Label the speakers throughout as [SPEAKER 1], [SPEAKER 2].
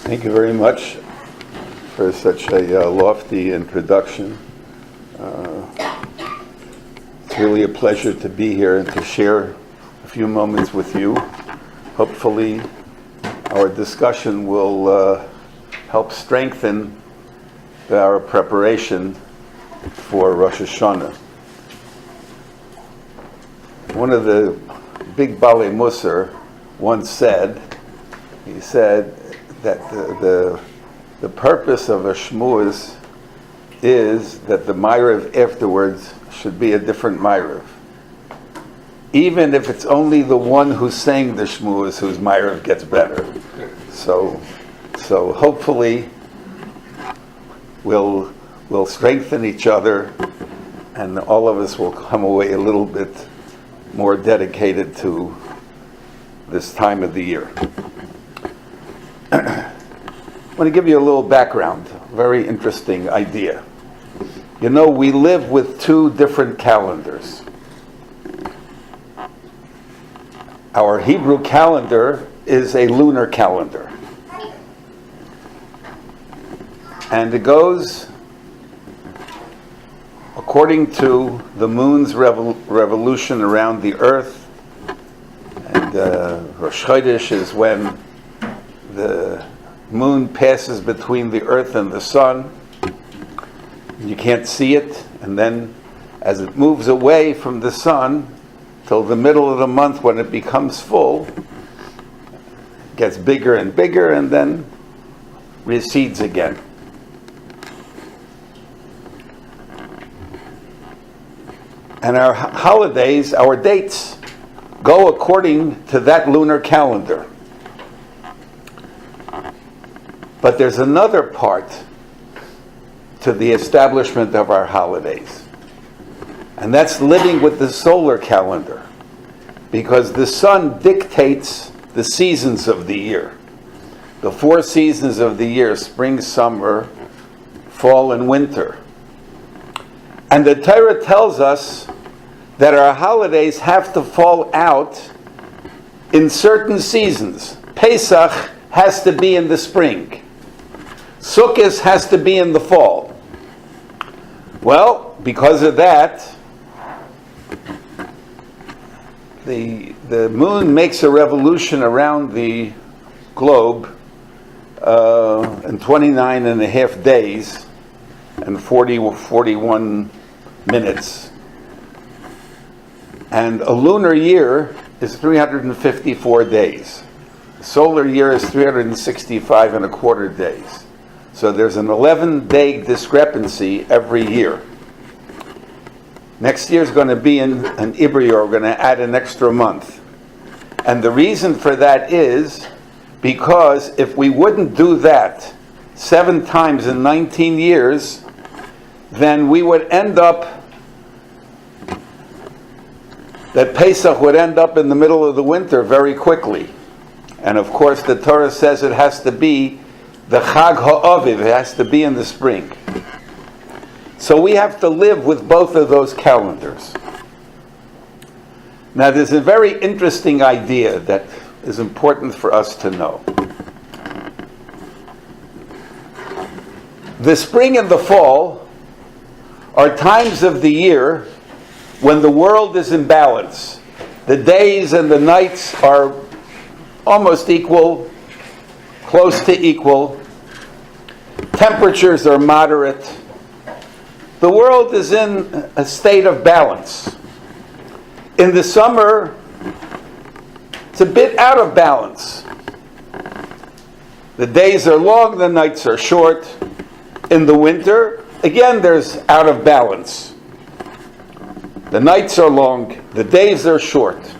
[SPEAKER 1] Thank you very much for such a lofty introduction. It's really a pleasure to be here and to share a few moments with you. Hopefully our discussion will help strengthen our preparation for Rosh Hashanah. One of the big Balei Musar once said, he said that the purpose of a shmuz is that the ma'ariv afterwards should be a different ma'ariv. Even if it's only the one who's saying the shmuz whose ma'ariv gets better. So hopefully we'll strengthen each other and all of us will come away a little bit more dedicated to this time of the year. I want to give you a little background, very interesting idea. You know, we live with two different calendars. Our Hebrew calendar is a lunar calendar. And it goes according to the moon's revolution around the earth. And Rosh Chodesh is when the moon passes between the earth and the sun. You can't see it, and then as it moves away from the sun till the middle of the month when it becomes full, it gets bigger and bigger and then recedes again. And our holidays, our dates, go according to that lunar calendar. But there's another part to the establishment of our holidays. And that's living with the solar calendar. Because the sun dictates the seasons of the year. The 4 seasons of the year, spring, summer, fall, and winter. And the Torah tells us that our holidays have to fall out in certain seasons. Pesach has to be in the spring. Sukkot has to be in the fall. Well, because of that, the moon makes a revolution around the globe in 29 and a half days and 41 minutes. And a lunar year is 354 days. The solar year is 365 and a quarter days. So there's an 11-day discrepancy every year. Next year is going to be an Ibri, or we're going to add an extra month. And the reason for that is because if we wouldn't do that 7 times in 19 years, then we would end up, that Pesach would end up in the middle of the winter very quickly. And of course the Torah says it has to be the Chag HaAviv, it has to be in the spring. So we have to live with both of those calendars. Now there's a very interesting idea that is important for us to know. The spring and the fall are times of the year when the world is in balance. The days and the nights are almost equal, close to equal. Temperatures are moderate. The world is in a state of balance. In the summer, it's a bit out of balance. The days are long, the nights are short. In the winter, again, there's out of balance. The nights are long, the days are short.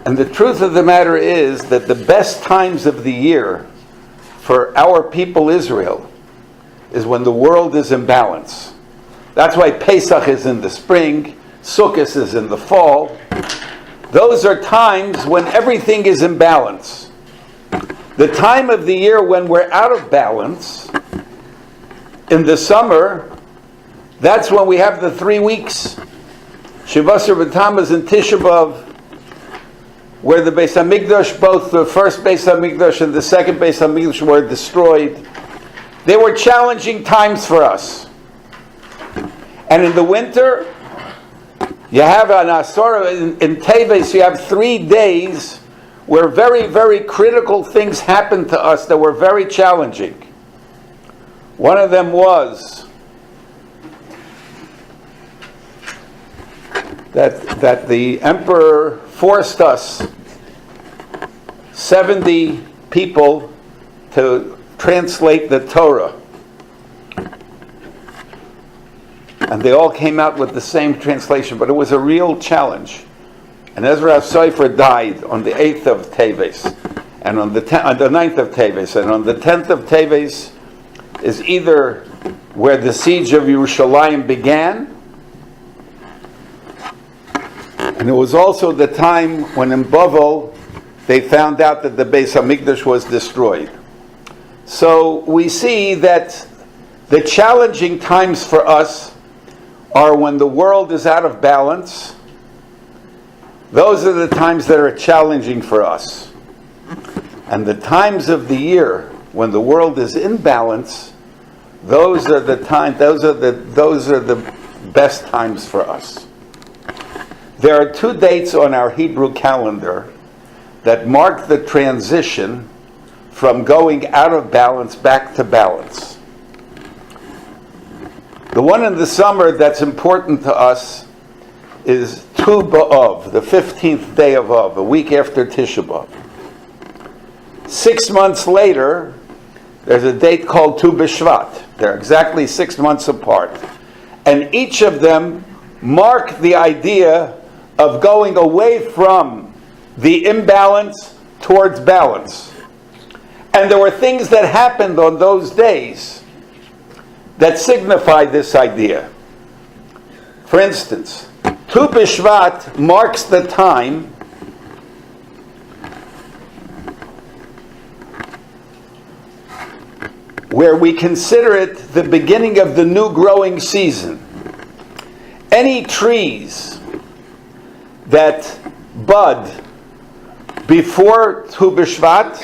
[SPEAKER 1] And the truth of the matter is that the best times of the year for our people Israel is when the world is in balance. That's why Pesach is in the spring, Sukkot is in the fall. Those are times when everything is in balance. The time of the year when we're out of balance, in the summer, that's when we have the 3 weeks. Shivasar B'Tammuz and Tisha B'Av. where the Beis HaMikdash, both the first Beis HaMikdash and the second Beis HaMikdash were destroyed. They were challenging times for us. And in the winter, you have an Asura in Teves, you have 3 days where very, very critical things happened to us that were very challenging. One of them was that the emperor forced us, 70 people, to translate the Torah. And they all came out with the same translation, but it was a real challenge. And Ezra Sofer died on the 8th of Teves, and on the 9th of Teves, and on the 10th of Teves is either where the siege of Yerushalayim began, and it was also the time when in Bavel they found out that the Beis HaMikdash was destroyed. So we see that the challenging times for us are when the world is out of balance. Those are the times that are challenging for us. And the times of the year when the world is in balance, those are the best times for us. There are 2 dates on our Hebrew calendar that mark the transition from going out of balance back to balance. The one in the summer that's important to us is Tu B'Av, the 15th day of Av, a week after Tisha B'Av. 6 months later, there's a date called Tu B'Shvat. They're exactly 6 months apart. And each of them mark the idea of going away from the imbalance towards balance. And there were things that happened on those days that signify this idea. For instance, Tu B'Shvat marks the time where we consider it the beginning of the new growing season. Any trees that bud before Tu B'Shvat,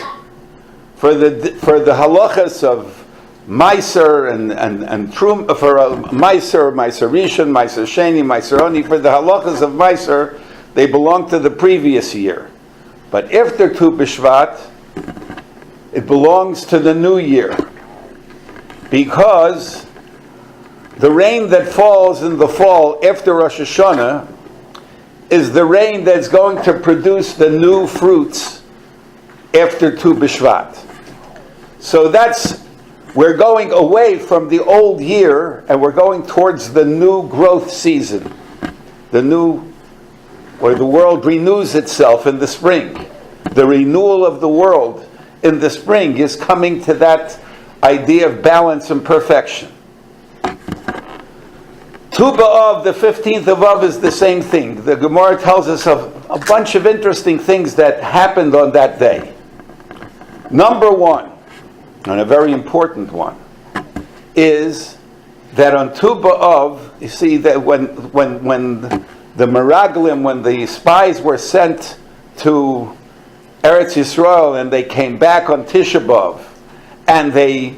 [SPEAKER 1] for the halachas of Meiser and Trum, for Meiser Rishon, Meiser Sheni, Meiser Oni, for the halachas of Meiser, they belong to the previous year. But after Tu B'Shvat, it belongs to the new year, because the rain that falls in the fall after Rosh Hashanah is the rain that's going to produce the new fruits after Tu B'Shvat. So we're going away from the old year and we're going towards the new growth season, where the world renews itself in the spring. The renewal of the world in the spring is coming to that idea of balance and perfection. Tu B'Av, the 15th of Av, is the same thing. The Gemara tells us of a bunch of interesting things that happened on that day. Number one, and a very important one, is that on Tu B'Av, you see that when the Meraglim, when the spies were sent to Eretz Yisrael and they came back on Tisha B'Av, and they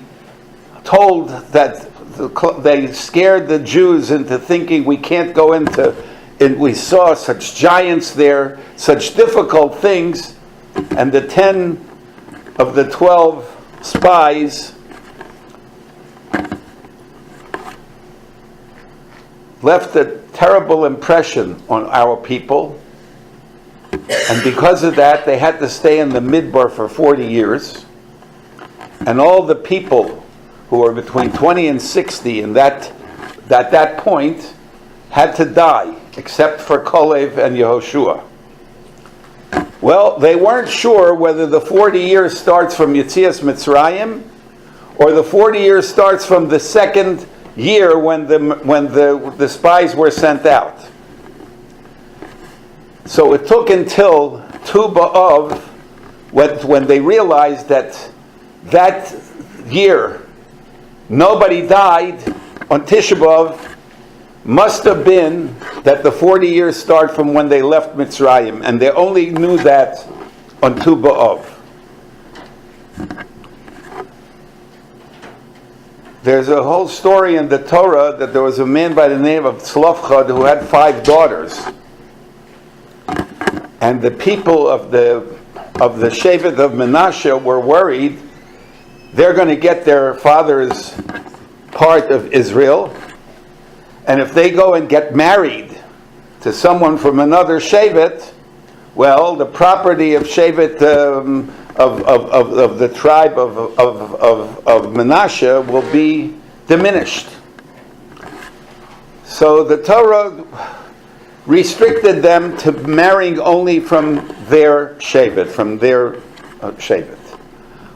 [SPEAKER 1] told that they scared the Jews into thinking we can't go into, and we saw such giants there, such difficult things, and the 10 of the 12 spies left a terrible impression on our people, and because of that they had to stay in the Midbar for 40 years, and all the people who were between 20 and 60 and at that point had to die, except for Kalev and Yehoshua. Well, they weren't sure whether the 40 years starts from Yetzias Mitzrayim or the 40 years starts from the second year when the spies were sent out. So it took until Tu B'Av when they realized that year nobody died on Tisha B'Av must have been that the 40 years start from when they left Mitzrayim, and they only knew that on Tu B'Av. There's a whole story in the Torah that there was a man by the name of Tzlofchad who had 5 daughters. And the people of the Shevet of Menashe were worried they're going to get their father's part of Israel, and if they go and get married to someone from another Shevet, well, the property of Shevet of the tribe of Menashe will be diminished. So the Torah restricted them to marrying only from their Shevet, from their Shevet.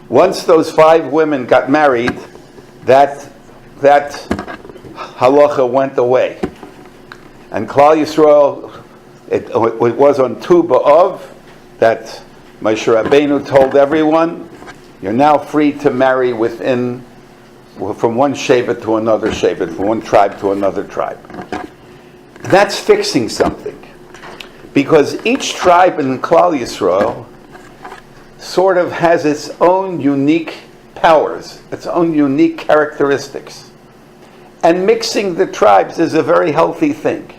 [SPEAKER 1] Once those 5 women got married, that halacha went away. And Klal Yisrael, it was on Tu B'Av that Moshe Rabbeinu told everyone, you're now free to marry from one Shevet to another Shevet, from one tribe to another tribe. That's fixing something. Because each tribe in Klal Yisrael sort of has its own unique powers, its own unique characteristics. And mixing the tribes is a very healthy thing.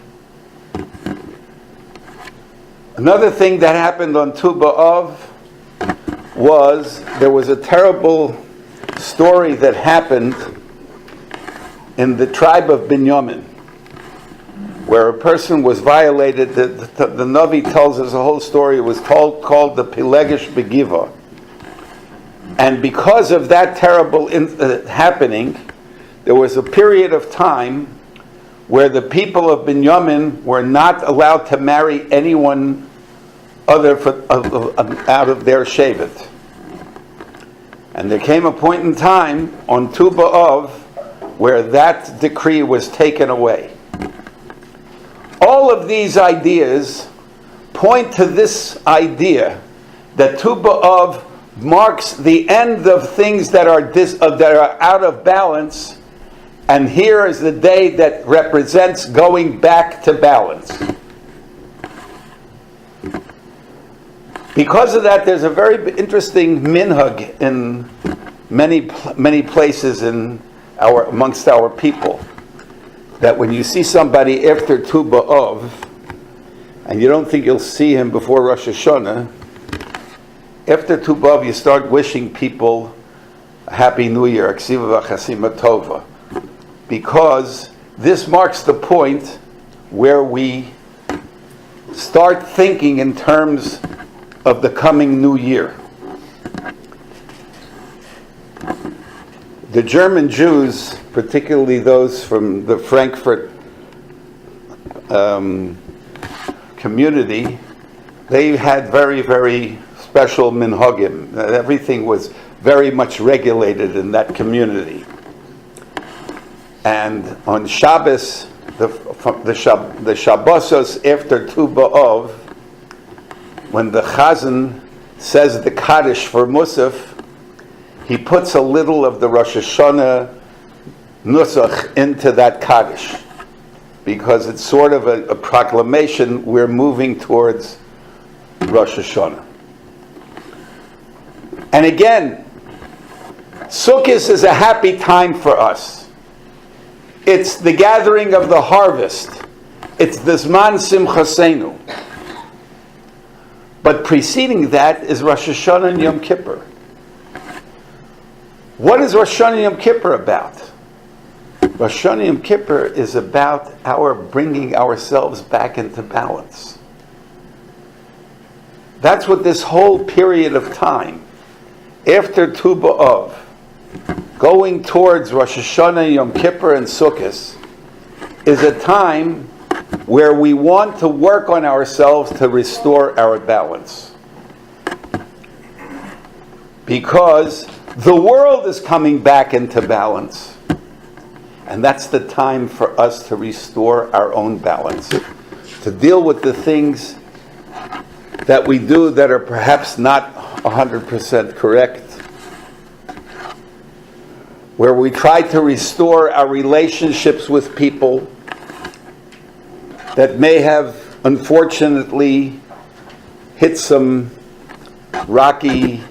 [SPEAKER 1] Another thing that happened on Tu B'Av was there was a terrible story that happened in the tribe of Binyamin, where a person was violated. The Navi tells us a whole story. It was called the Pilegish Begiva. And because of that terrible happening, there was a period of time where the people of Binyamin were not allowed to marry anyone other out of their Shevet. And there came a point in time on Tu B'Av where that decree was taken away. All of these ideas point to this idea that Tu B'Av marks the end of things that are out of balance, and here is the day that represents going back to balance. Because of that, there's a very interesting minhag in many places amongst our people, that when you see somebody after Tu B'Av, and you don't think you'll see him before Rosh Hashanah, after Tu B'Av you start wishing people a Happy New Year, Ksiva V'Chasima Tova, because this marks the point where we start thinking in terms of the coming new year. The German Jews, particularly those from the Frankfurt community, they had very, very special minhagim. Everything was very much regulated in that community. And on Shabbos, the Shabbosos after Tu B'Av, when the Chazan says the Kaddish for Musaf, he puts a little of the Rosh Hashanah Nusach into that Kaddish, because it's sort of a proclamation we're moving towards Rosh Hashanah. And again, Sukkot is a happy time for us. It's the gathering of the harvest. It's the Zman Simchasenu. But preceding that is Rosh Hashanah and Yom Kippur. What is Rosh Hashanah and Yom Kippur about? Rosh Hashanah and Yom Kippur is about our bringing ourselves back into balance. That's what this whole period of time, after Tu B'Av, going towards Rosh Hashanah, Yom Kippur, and Sukkot, is a time where we want to work on ourselves to restore our balance. Because the world is coming back into balance. And that's the time for us to restore our own balance. To deal with the things that we do that are perhaps not 100% correct. Where we try to restore our relationships with people. that may have unfortunately hit some rocky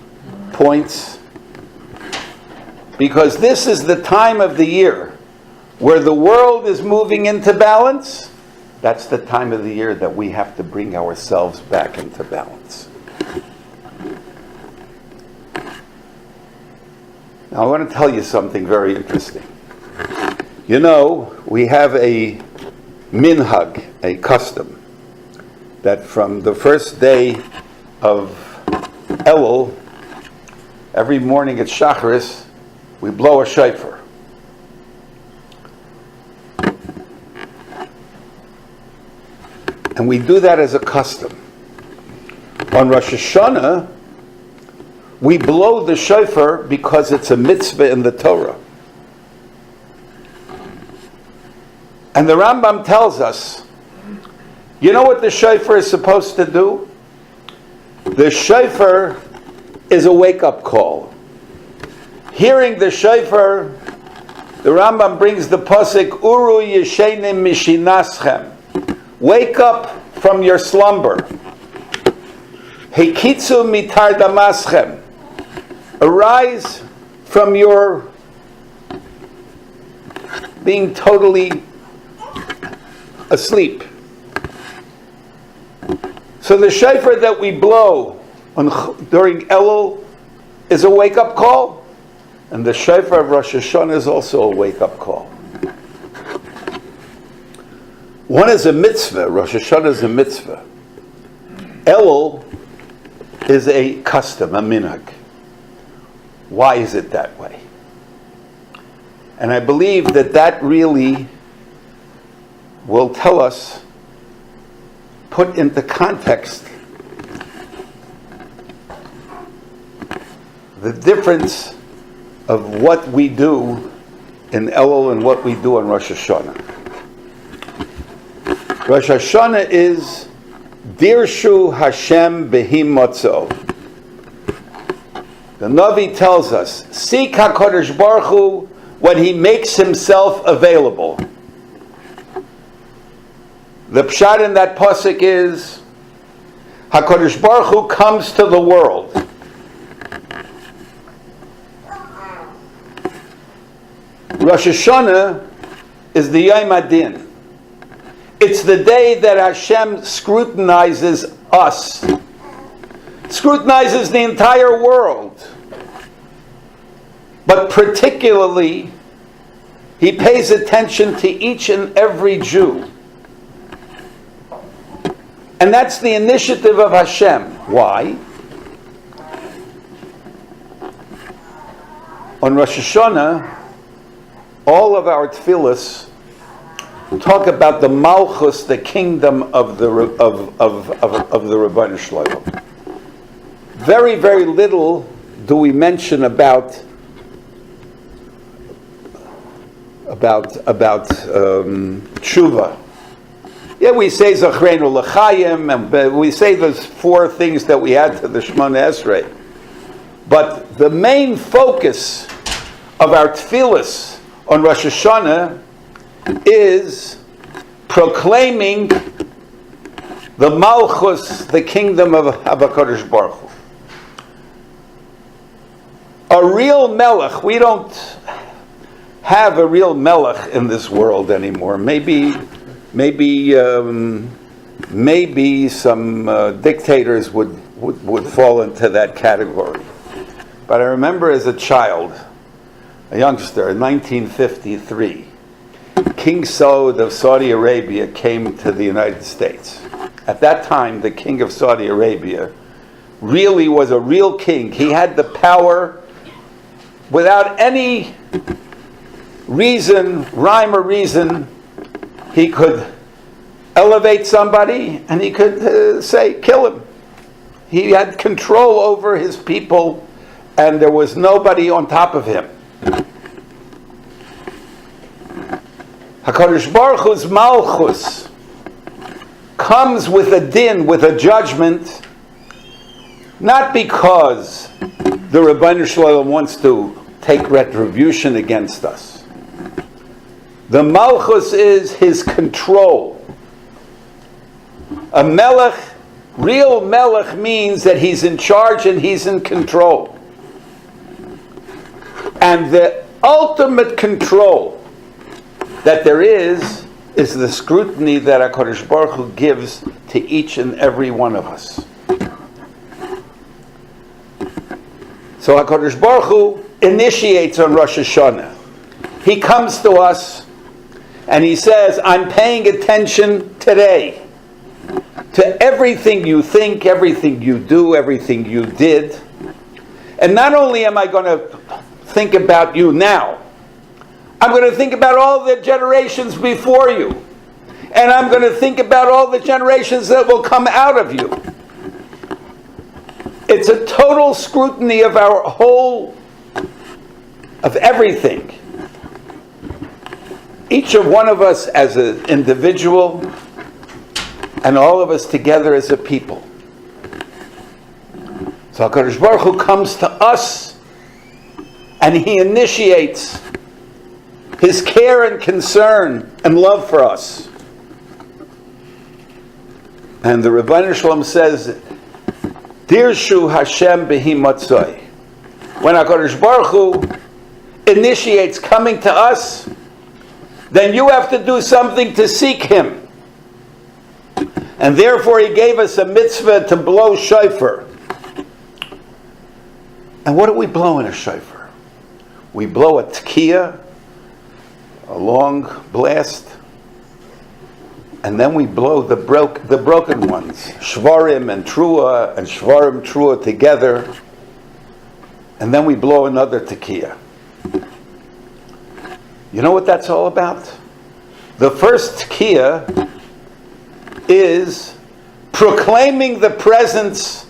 [SPEAKER 1] points, because this is the time of the year where the world is moving into balance. That's the time of the year that we have to bring ourselves back into balance. Now I want to tell you something very interesting. You know, we have a minhag, a custom, that from the first day of Elul, every morning at Shacharis, we blow a shofar. And we do that as a custom. On Rosh Hashanah, we blow the shofar because it's a mitzvah in the Torah. And the Rambam tells us, you know what the shofar is supposed to do? The shofar is a wake-up call. Hearing the shofar, the Rambam brings the pasuk, Uru yeshenim mishinaschem. Wake up from your slumber. Hekitzu mitar damaschem. Arise from your being totally asleep. So the shofar that we blow during Elul is a wake-up call, and the shofar of Rosh Hashanah is also a wake-up call. One is a mitzvah, Rosh Hashanah is a mitzvah. Elul is a custom, a minhag. Why is it that way? And I believe that that really will tell us, put into context, the difference of what we do in Elul and what we do on Rosh Hashanah. Rosh Hashanah is Dirshu Hashem Behim Motzo. The Navi tells us, seek HaKadosh Baruch Hu when He makes Himself available. The pshat in that pasuk is, HaKadosh Baruch Hu comes to the world. Rosh Hashanah is the Yom Adin. It's the day that Hashem scrutinizes us, scrutinizes the entire world. But particularly, He pays attention to each and every Jew. And that's the initiative of Hashem. Why? On Rosh Hashanah, all of our tefillas talk about the malchus, the kingdom of the Rebbeinu Shlomo. Very, very little do we mention about tshuva. Yeah, we say Zachreinu L'chaim, and we say those four things that we had to the Shemona Esrei. But the main focus of our tefillas on Rosh Hashanah is proclaiming the Malchus, the kingdom of HaKadosh Baruch Hu. A real melech, we don't have a real melech in this world anymore. Maybe some dictators would fall into that category. But I remember as a child, a youngster, in 1953, King Saud of Saudi Arabia came to the United States. At that time, the king of Saudi Arabia really was a real king. He had the power, without any reason, rhyme or reason, he could elevate somebody and he could say, kill him. He had control over his people and there was nobody on top of him. HaKadosh Baruch Hu's Malchus comes with a din, with a judgment, not because the Rebbeinu Shalom wants to take retribution against us. The Malchus is His control. A melech, real melech, means that he's in charge and he's in control. And the ultimate control that there is the scrutiny that HaKadosh Baruch Hu gives to each and every one of us. So HaKadosh Baruch Hu initiates on Rosh Hashanah. He comes to us and he says, I'm paying attention today to everything you think, everything you do, everything you did. And not only am I going to think about you now, I'm going to think about all the generations before you. And I'm going to think about all the generations that will come out of you. It's a total scrutiny of our whole, of everything. Each of one of us as an individual, and all of us together as a people. So HaKadosh Baruch Hu comes to us, and He initiates His care and concern and love for us. And the Rebbeinu Shalom says, Dirshu Hashem Behi Matzoi. When HaKadosh Baruch Hu initiates coming to us, then you have to do something to seek Him. And therefore He gave us a mitzvah to blow shofar. And what do we blow in a shofar? We blow a tekiah, a long blast, and then we blow the broken ones, shvarim and trua together, and then we blow another tekiah. You know what that's all about? The first tekiah is proclaiming the presence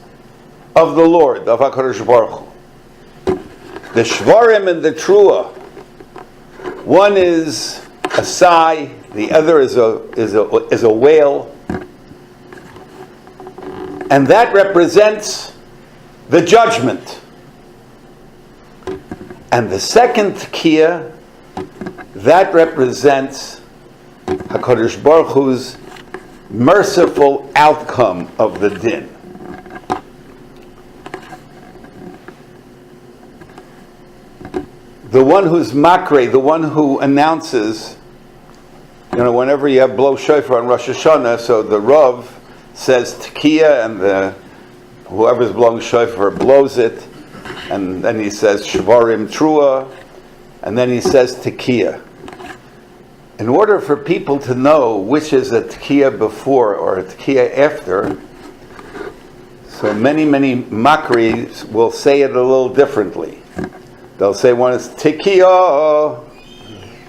[SPEAKER 1] of the Lord, of HaKadosh Baruch Hu. The shvarim and the trua, one is a sigh, the other is a wail, and that represents the judgment. And the second tekiah, that represents HaKadosh Baruch Hu's merciful outcome of the din. The one who's makre, the one who announces, whenever you have blow shofar on Rosh Hashanah, so the Rav says tekiah, and whoever's blowing shofar blows it, and then he says shvarim trua, and then he says tekiah. In order for people to know which is a tekiah before or a tekiah after, so many makris will say it a little differently. They'll say one is tekiah,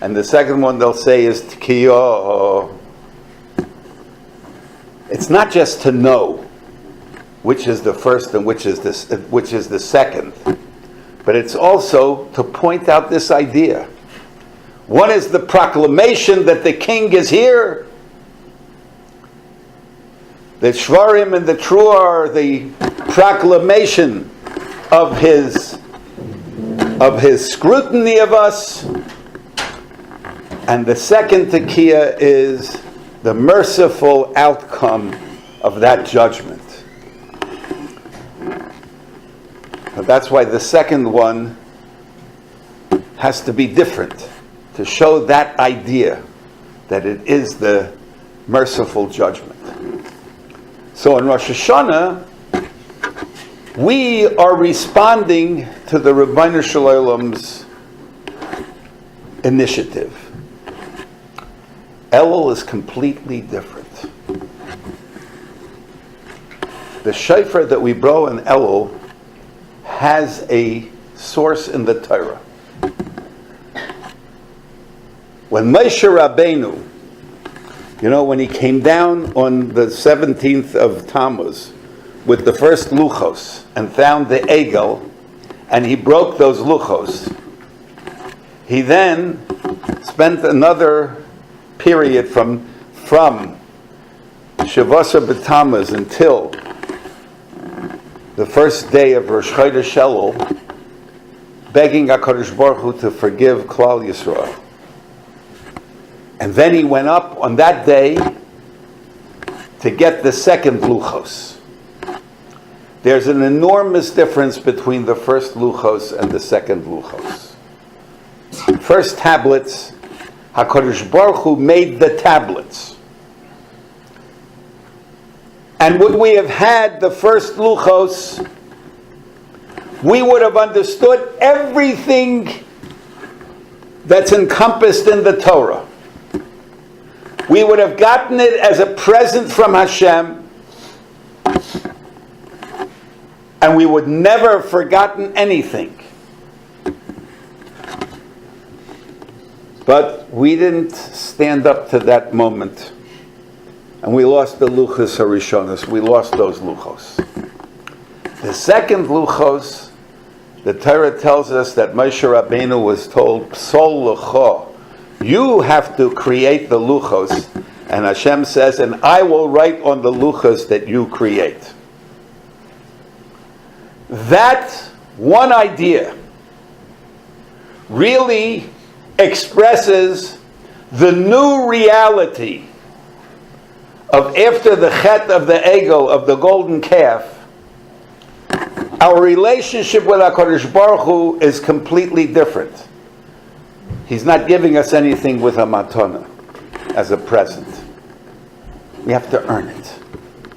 [SPEAKER 1] and the second one they'll say is tekiah. It's not just to know which is the first and which is the second, but it's also to point out this idea. One is the proclamation that the king is here. The shvarim and the trua are the proclamation of his scrutiny of us. And the second tekiah is the merciful outcome of that judgment. But that's why the second one has to be different, to show that idea that it is the merciful judgment. So in Rosh Hashanah, we are responding to the Rebbeinu Shalom's initiative. Elul is completely different. The shofar that we blow in Elul has a source in the Torah. When Moshe Rabbeinu, when he came down on the 17th of Tammuz with the first luchos and found the egel, and he broke those luchos, he then spent another period from Shavasa B'Tammuz until the first day of Rosh Chodesh Elul, begging HaKadosh Baruch Hu to forgive Klal Yisrael. And then he went up on that day to get the second luchos. There's an enormous difference between the first luchos and the second luchos. First tablets, HaKadosh Baruch Hu made the tablets. And would we have had the first luchos, we would have understood everything that's encompassed in the Torah. We would have gotten it as a present from Hashem, and we would never have forgotten anything. But we didn't stand up to that moment, and we lost the luchos harishonos. We lost those luchos. The second luchos, the Torah tells us that Moshe Rabbeinu was told, Psol lucho, you have to create the luchos, and Hashem says, and I will write on the luchos that you create. That one idea really expresses the new reality of after the chet of the egel, of the golden calf. Our relationship with HaKadosh Baruch Hu is completely different. He's not giving us anything with a matana as a present. We have to earn it.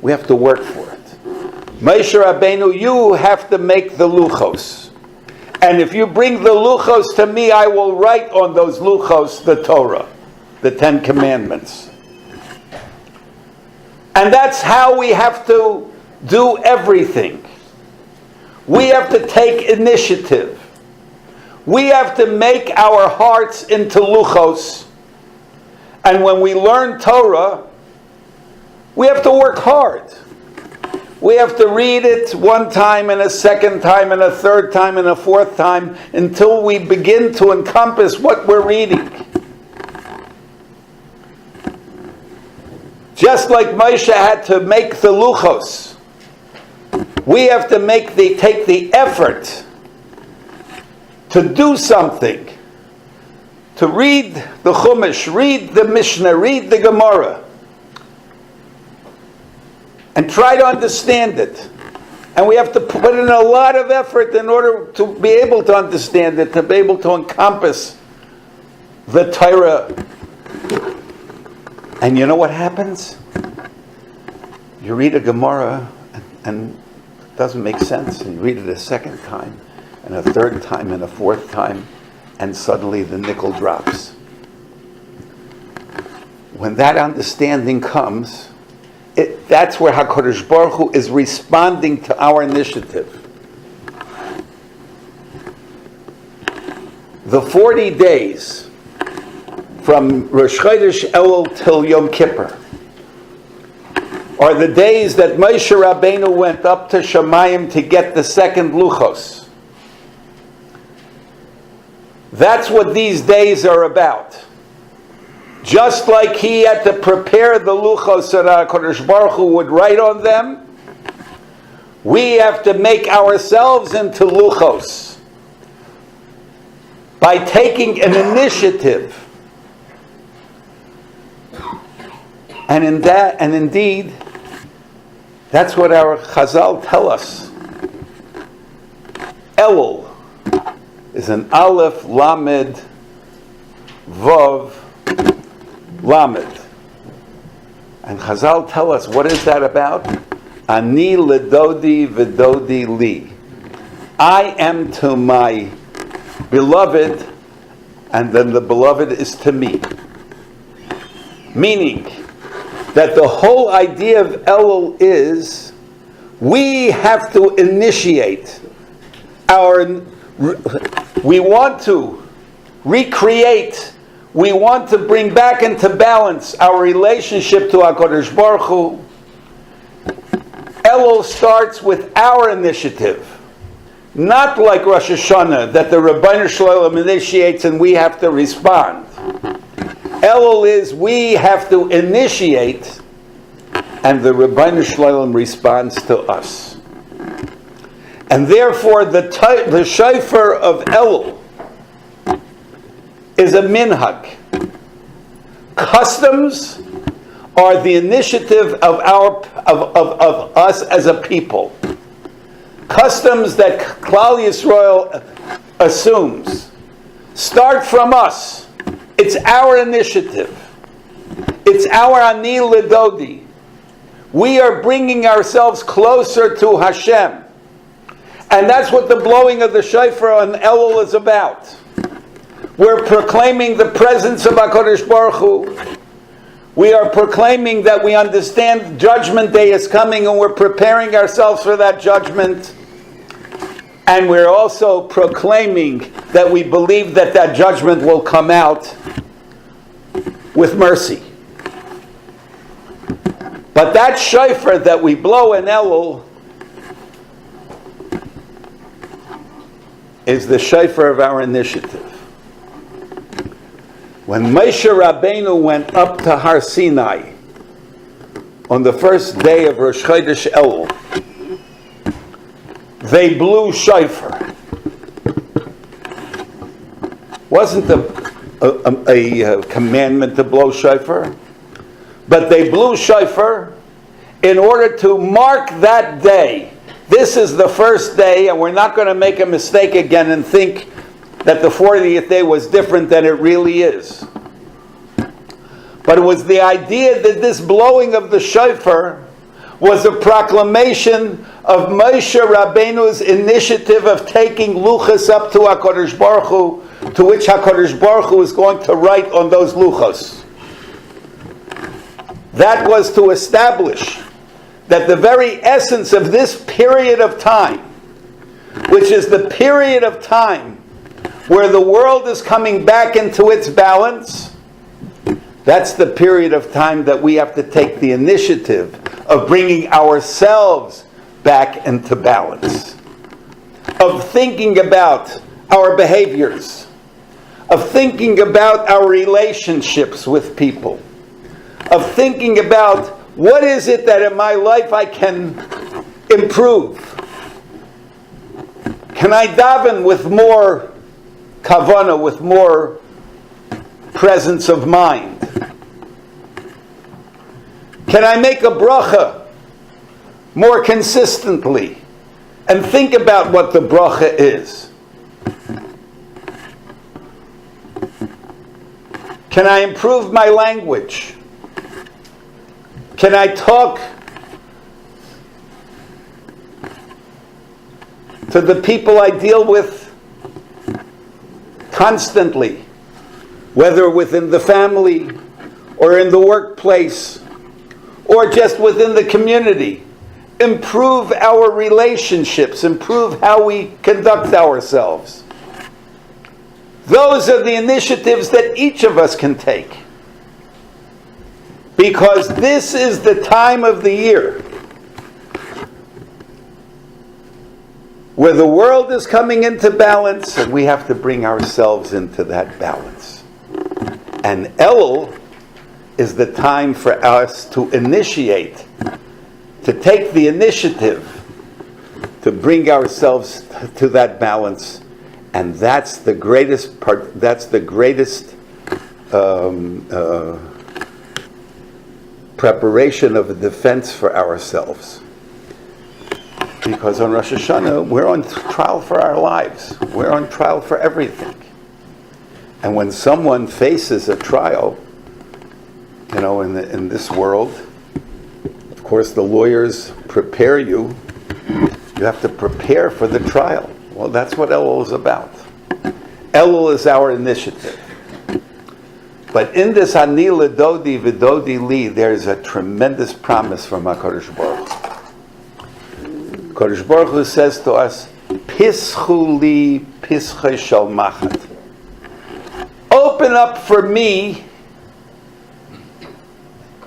[SPEAKER 1] We have to work for it. Moshe Rabbeinu, you have to make the luchos. And if you bring the luchos to me, I will write on those luchos the Torah, the 10 Commandments. And that's how we have to do everything. We have to take initiative. We have to make our hearts into luchos. And when we learn Torah, we have to work hard. We have to read it one time and a second time and a third time and a fourth time until we begin to encompass what we're reading. Just like Moshe had to make the luchos, we have to take the effort to do something, to read the Chumash, read the Mishnah, read the Gemara, and try to understand it. And we have to put in a lot of effort in order to be able to understand it, to be able to encompass the Torah. And you know what happens? You read a Gemara and it doesn't make sense. And you read it a second time, and a third time, and a fourth time, and suddenly the nickel drops. When that understanding comes, that's where HaKadosh Baruch Hu is responding to our initiative. The 40 days from Rosh Chodesh Elul till Yom Kippur are the days that Moshe Rabbeinu went up to Shemayim to get the second luchos. That's what these days are about. Just like he had to prepare the luchos so that HaKadosh Baruch Hu would write on them, we have to make ourselves into luchos by taking an initiative. And indeed, that's what our Chazal tell us. Elul is an Aleph, Lamed, Vav, Lamed. And Chazal tell us, what is that about? Ani ledodi v'dodi li. I am to my beloved, and then the beloved is to me. Meaning that the whole idea of Elul is we have to initiate we want to recreate, we want to bring back into balance our relationship to HaKadosh Baruch Hu. Elul starts with our initiative, not like Rosh Hashanah, that the Ribbono Shel Olam initiates and we have to respond. Elul is we have to initiate, and the Ribbono Shel Olam responds to us. And therefore, the shofar of Elul is a minhag. Customs are the initiative of us as a people. Customs that Klal Yisrael assumes start from us. It's our initiative. It's our ani ledodi. We are bringing ourselves closer to Hashem. And that's what the blowing of the shofar on Elul is about. We're proclaiming the presence of HaKadosh Baruch Hu. We are proclaiming that we understand Judgment Day is coming and we're preparing ourselves for that judgment. And we're also proclaiming that we believe that that judgment will come out with mercy. But that shofar that we blow in Elul is the shofar of our initiative. When Moshe Rabbeinu went up to Har Sinai on the first day of Rosh Chodesh Elul, they blew shofar. Wasn't a commandment to blow shofar, but they blew shofar in order to mark that day. This is the first day, and we're not going to make a mistake again and think that the 40th day was different than it really is. But it was the idea that this blowing of the shofar was a proclamation of Moshe Rabbeinu's initiative of taking luchos up to HaKadosh Baruch Hu, to which HaKadosh Baruch Hu is going to write on those luchos. That was to establish that the very essence of this period of time, which is the period of time where the world is coming back into its balance, that's the period of time that we have to take the initiative of bringing ourselves back into balance, of thinking about our behaviors, of thinking about our relationships with people, of thinking about what is it that in my life I can improve. Can I daven with more kavanah, with more presence of mind? Can I make a bracha more consistently and think about what the bracha is? Can I improve my language? Can I talk to the people I deal with constantly, whether within the family or in the workplace or just within the community? Improve our relationships, improve how we conduct ourselves. Those are the initiatives that each of us can take. Because this is the time of the year where the world is coming into balance and we have to bring ourselves into that balance. And Elul is the time for us to initiate, to take the initiative to bring ourselves to that balance. And that's the greatest part, that's the greatest preparation of a defense for ourselves. Because on Rosh Hashanah, we're on trial for our lives. We're on trial for everything. And when someone faces a trial, in this world, of course the lawyers prepare you. You have to prepare for the trial. Well, that's what Elul is about. Elul is our initiative. But in this Ani Ledodi V'Dodi Li, there is a tremendous promise from HaKadosh Baruch Hu. HaKadosh Baruch Hu says to us, Pischu li pischa shel machat. Open up for me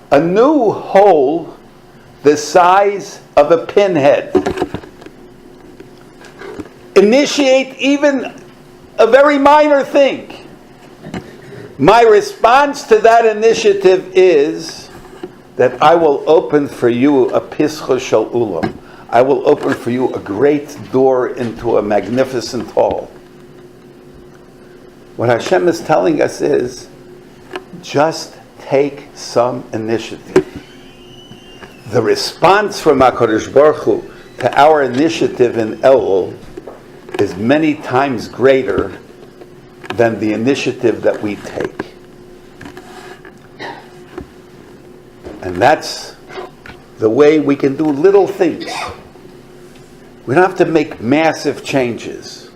[SPEAKER 1] a new hole the size of a pinhead. Initiate even a very minor thing. My response to that initiative is that I will open for you a pischa shel ulam. I will open for you a great door into a magnificent hall. What Hashem is telling us is, just take some initiative. The response from HaKadosh Baruch Hu to our initiative in Elul is many times greater than the initiative that we take. And that's the way we can do little things. We don't have to make massive changes.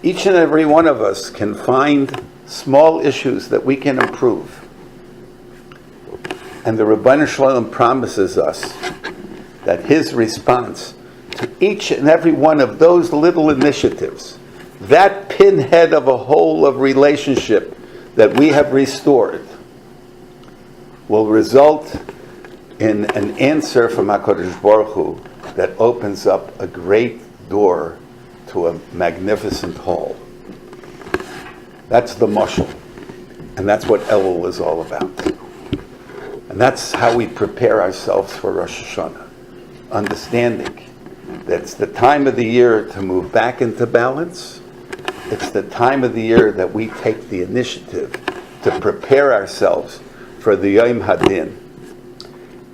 [SPEAKER 1] Each and every one of us can find small issues that we can improve. And the Ribbono Shel Olam promises us that his response to each and every one of those little initiatives, that pinhead of a whole of relationship that we have restored, will result in an answer from HaKadosh Baruch Hu that opens up a great door to a magnificent hall. That's the mashal. And that's what Elul is all about. And that's how we prepare ourselves for Rosh Hashanah. Understanding that it's the time of the year to move back into balance. It's the time of the year that we take the initiative to prepare ourselves for the Yom Hadin.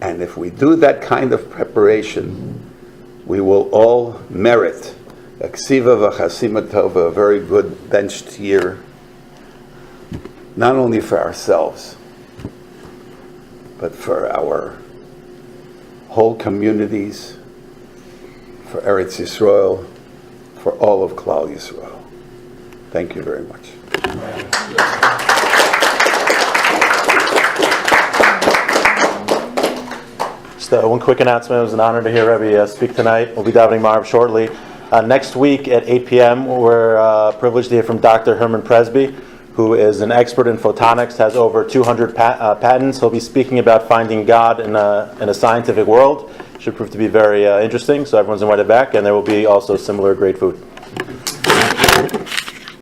[SPEAKER 1] And if we do that kind of preparation, we will all merit a ksiva v'chasima tova, a very good benched year, not only for ourselves, but for our whole communities, for Eretz Yisrael, for all of Klal Yisrael. Thank you very much.
[SPEAKER 2] Just one quick announcement. It was an honor to hear Rebbe speak tonight. We'll be davening Marv shortly. Next week at 8 p.m., we're privileged to hear from Dr. Herman Presby, who is an expert in photonics, has over 200 patents. He'll be speaking about finding God in a scientific world. Should prove to be very interesting, so everyone's invited back, and there will be also similar great food.